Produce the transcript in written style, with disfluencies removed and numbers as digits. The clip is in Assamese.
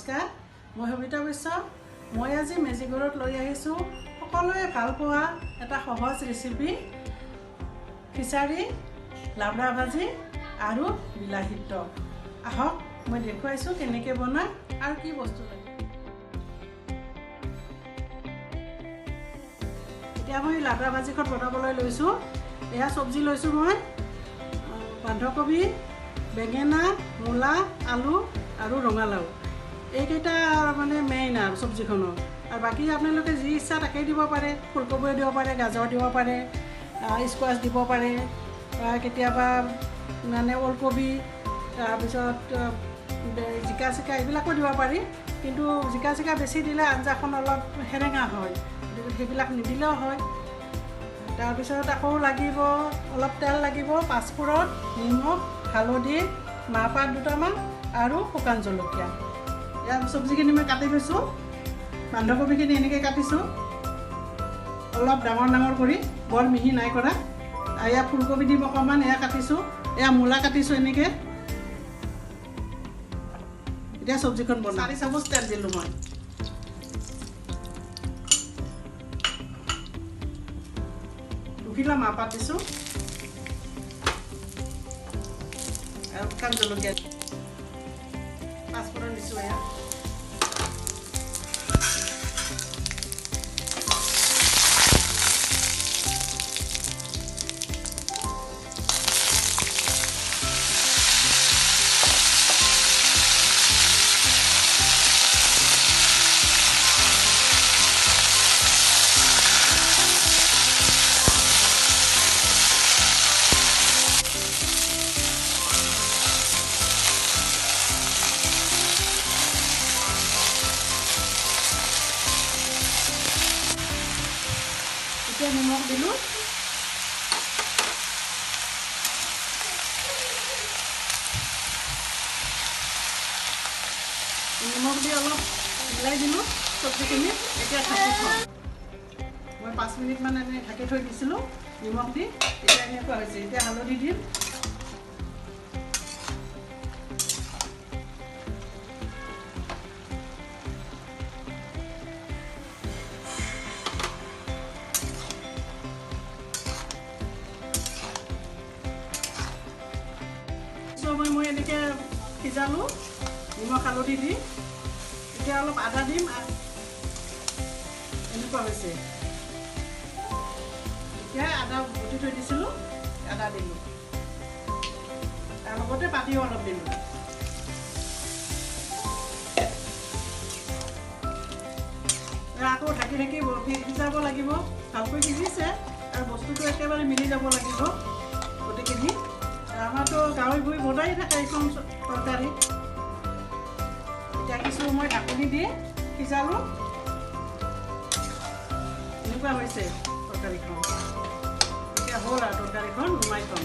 নমস্কাৰ মই সবিতা বৈশ্য মই আজি মেজিঘৰত লৈ আহিছো সকলোৱে ভাল পোৱা এটা সহজ ৰেচিপি খিচাৰি লাবৰা ভাজি আৰু বিলাহীৰ টক আহক মই দেখুৱাইছো কেনেকৈ বনায় আৰু কি বস্তু লাগে এতিয়া মই লাবৰা ভাজিখন বনাবলৈ লৈছো এয়া সবজি লৈছো মই বন্ধাকবি বেঙেনা মূলা আলু আৰু ৰঙালাও এইকেইটা মানে মেইন আৰু সবজিখনৰ আৰু বাকি আপোনালোকে যি ইচ্ছা তাকেই দিব পাৰে ফুলকবি দিব পাৰে গাজৰ দিব পাৰে স্কোৱাছ দিব পাৰে কেতিয়াবা মানে ওলকবি তাৰপিছত জিকা চিকা এইবিলাকো দিব পাৰি কিন্তু জিকা চিকা বেছি দিলে আঞ্জাখন অলপ হেৰেঙা হয় সেইবিলাক নিদিলেও হয় তাৰপিছত আকৌ লাগিব অলপ তেল লাগিব পাঁচফোৰণ নিমখ হালধি মাহপাত দুটামান আৰু শুকান জলকীয়া ইয়াৰ সবজিখিনি মই কাটি লৈছোঁ বন্ধাকবিখিনি এনেকৈ কাটিছোঁ অলপ ডাঙৰ ডাঙৰ কৰি বৰ মিহি নাই কৰা এয়া ফুলকবি দিম অকণমান এয়া কাটিছোঁ এয়া মূলা কাটিছোঁ এনেকৈ এতিয়া সবজিখন বনাওঁ 4 চামুচ তেল দিলোঁ মই দুখিলা মাহপাত দিছোঁ আৰু শুকান জলকীয়া পাঁচফোৰণ দিছোঁ এয়া এতিয়া নিমখ দিলোঁ নিমখ দি অলপ মিলাই দিলোঁ সবজিখিনি এতিয়া ঢাকি থওঁ মই 5 মিনিটমান এনেই ঢাকি থৈ দিছিলোঁ নিমখ দি এতিয়া এনেকুৱা হৈছে এতিয়া হালধি দিম মই এনেকৈ সিজালোঁ নিমখ হালধি দি এতিয়া অলপ আদা দিম এনেকুৱা হৈছে এতিয়া আদা বটি থৈ দিছিলোঁ আদা দিলোঁ তাৰ লগতে পাতিও অলপ দিলোঁ আকৌ ঢাকি ঢাকি সিজাব লাগিব ভালকৈ সিজিছে আৰু বস্তুটো একেবাৰে মিলি যাব লাগিব গোটেইখিনি আমাৰতো গাঁৱে ভুঁই বনাই থাকে এইখন তৰকাৰী এতিয়া কিছু মই ঢাকনি দি সিজালোঁ এনেকুৱা হৈছে তৰকাৰীখন এতিয়া হ'ল আৰু তৰকাৰীখন নমাই থ'ম